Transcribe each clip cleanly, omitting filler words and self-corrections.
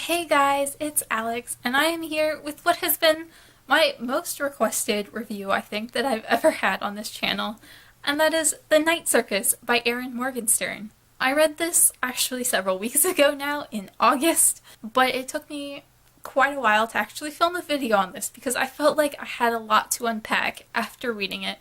Hey guys, it's Alex, and I am here with what has been my most requested review, I think, that I've ever had on this channel, and that is The Night Circus by Erin Morgenstern. I read this actually several weeks ago now, in August, but it took me quite a while to actually film a video on this because I felt like I had a lot to unpack after reading it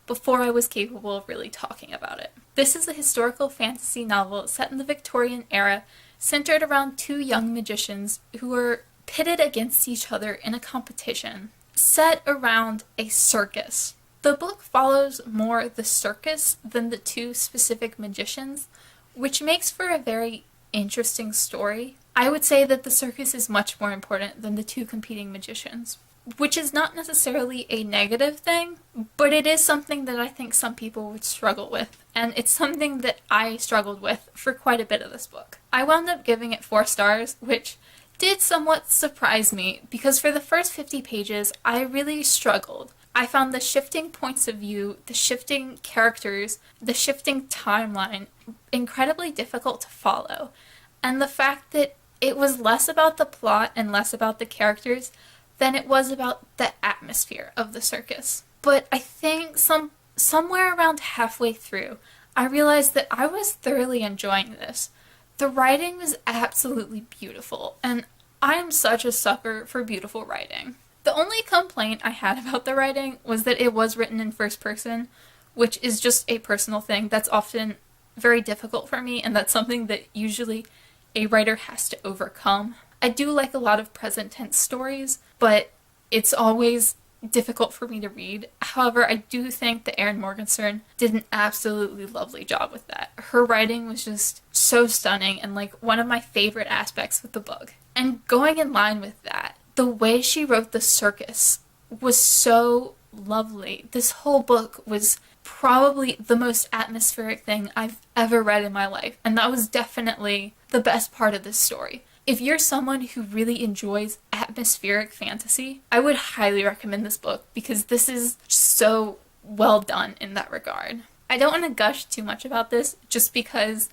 before I was capable of really talking about it. This is a historical fantasy novel set in the Victorian era, centered around two young magicians who were pitted against each other in a competition set around a circus. The book follows more the circus than the two specific magicians, which makes for a very interesting story. I would say that the circus is much more important than the two competing magicians, which is not necessarily a negative thing, but it is something that I think some people would struggle with, and it's something that I struggled with for quite a bit of this book. I wound up giving it 4 stars, which did somewhat surprise me, because for the first 50 pages, I really struggled. I found the shifting points of view, the shifting characters, the shifting timeline incredibly difficult to follow, and the fact that it was less about the plot and less about the characters than it was about the atmosphere of the circus. But I think somewhere around halfway through, I realized that I was thoroughly enjoying this. The writing was absolutely beautiful, and I am such a sucker for beautiful writing. The only complaint I had about the writing was that it was written in first person, which is just a personal thing that's often very difficult for me, and that's something that usually a writer has to overcome. I do like a lot of present tense stories, but it's always difficult for me to read. However, I do think that Erin Morgenstern did an absolutely lovely job with that. Her writing was just so stunning and like one of my favorite aspects of the book. And going in line with that, the way she wrote the circus was so lovely. This whole book was probably the most atmospheric thing I've ever read in my life, and that was definitely the best part of this story. If you're someone who really enjoys atmospheric fantasy, I would highly recommend this book because this is so well done in that regard. I don't want to gush too much about this just because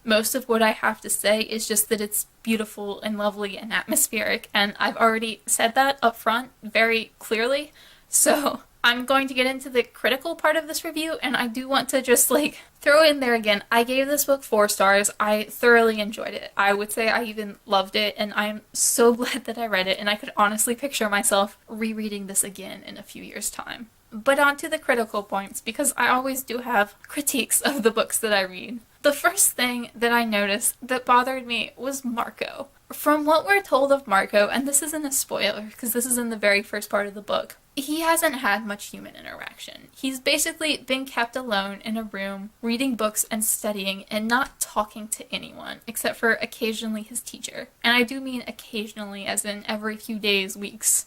most of what I have to say is just that it's beautiful and lovely and atmospheric, and I've already said that up front very clearly, so I'm going to get into the critical part of this review, and I do want to just throw in there again, I gave this book 4 stars. I thoroughly enjoyed it. I would say I even loved it, and I'm so glad that I read it, and I could honestly picture myself rereading this again in a few years' time. But on to the critical points, because I always do have critiques of the books that I read. The first thing that I noticed that bothered me was Marco. From what we're told of Marco, and this isn't a spoiler because this is in the very first part of the book, he hasn't had much human interaction. He's basically been kept alone in a room, reading books and studying and not talking to anyone, except for occasionally his teacher. And I do mean occasionally, as in every few days, weeks,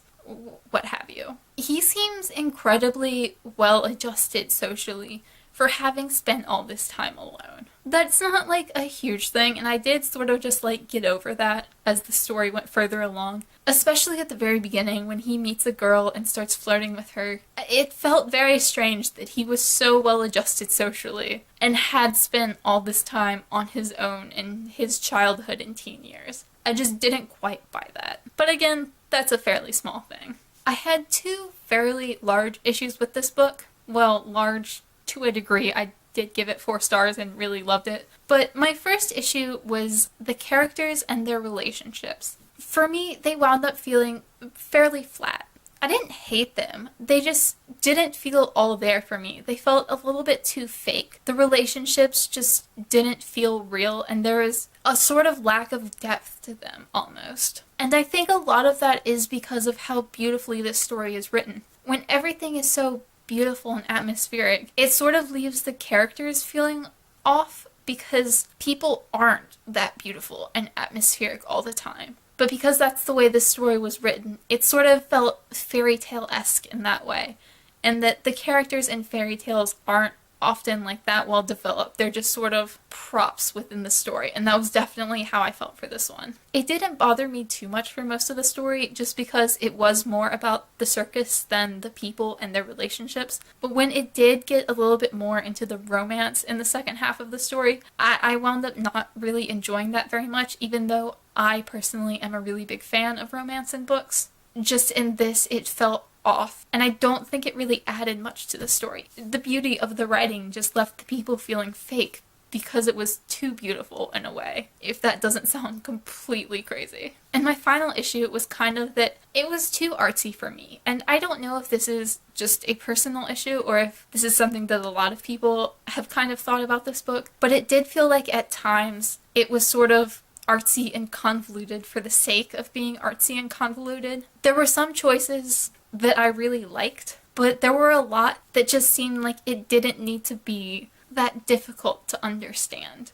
what have you. He seems incredibly well adjusted socially for having spent all this time alone. That's not a huge thing, and I did sort of just get over that as the story went further along, especially at the very beginning when he meets a girl and starts flirting with her. It felt very strange that he was so well adjusted socially and had spent all this time on his own in his childhood and teen years. I just didn't quite buy that. But again, that's a fairly small thing. I had 2 fairly large issues with this book. Well, large to a degree. I did give it 4 stars and really loved it. But my first issue was the characters and their relationships. For me, they wound up feeling fairly flat. I didn't hate them. They just didn't feel all there for me. They felt a little bit too fake. The relationships just didn't feel real, and there was a sort of lack of depth to them, almost. And I think a lot of that is because of how beautifully this story is written. When everything is so beautiful and atmospheric, it sort of leaves the characters feeling off because people aren't that beautiful and atmospheric all the time. But because that's the way this story was written, it sort of felt fairy tale-esque in that way, and that the characters in fairy tales aren't often like that well developed. They're just sort of props within the story, and that was definitely how I felt for this one. It didn't bother me too much for most of the story, just because it was more about the circus than the people and their relationships. But when it did get a little bit more into the romance in the second half of the story, I wound up not really enjoying that very much, even though I personally am a really big fan of romance in books. Just in this, it felt off, and I don't think it really added much to the story. The beauty of the writing just left the people feeling fake because it was too beautiful in a way, if that doesn't sound completely crazy. And my final issue was kind of that it was too artsy for me, and I don't know if this is just a personal issue or if this is something that a lot of people have kind of thought about this book, but it did feel like at times it was sort of artsy and convoluted for the sake of being artsy and convoluted. There were some choices that I really liked, but there were a lot that just seemed like it didn't need to be that difficult to understand.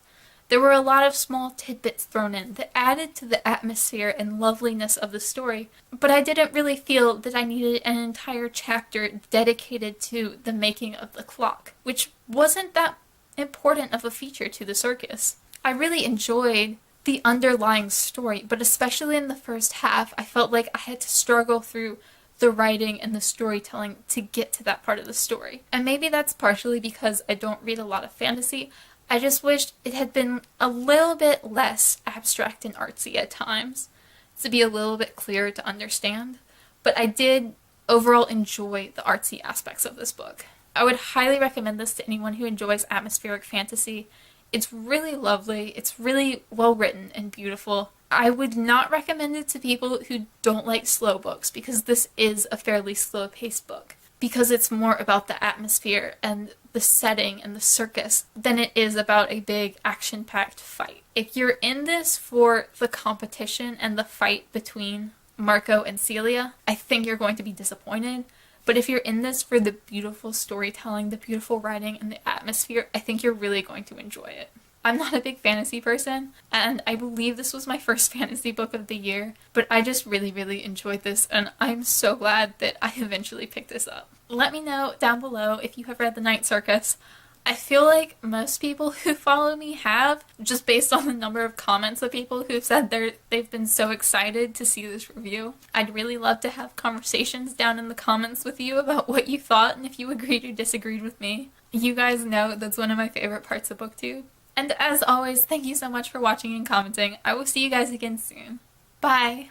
There were a lot of small tidbits thrown in that added to the atmosphere and loveliness of the story, but I didn't really feel that I needed an entire chapter dedicated to the making of the clock, which wasn't that important of a feature to the circus. I really enjoyed the underlying story, but especially in the first half, I felt like I had to struggle through the writing and the storytelling to get to that part of the story. And maybe that's partially because I don't read a lot of fantasy. I just wished it had been a little bit less abstract and artsy at times, to be a little bit clearer to understand. But I did overall enjoy the artsy aspects of this book. I would highly recommend this to anyone who enjoys atmospheric fantasy. It's really lovely, it's really well written and beautiful. I would not recommend it to people who don't like slow books, because this is a fairly slow-paced book, because it's more about the atmosphere and the setting and the circus than it is about a big action-packed fight. If you're in this for the competition and the fight between Marco and Celia, I think you're going to be disappointed. But if you're in this for the beautiful storytelling, the beautiful writing, and the atmosphere, I think you're really going to enjoy it. I'm not a big fantasy person, and I believe this was my first fantasy book of the year, but I just really, really enjoyed this, and I'm so glad that I eventually picked this up. Let me know down below if you have read The Night Circus. I feel like most people who follow me have, just based on the number of comments of people who've said they've been so excited to see this review. I'd really love to have conversations down in the comments with you about what you thought and if you agreed or disagreed with me. You guys know that's one of my favorite parts of BookTube. And as always, thank you so much for watching and commenting. I will see you guys again soon. Bye!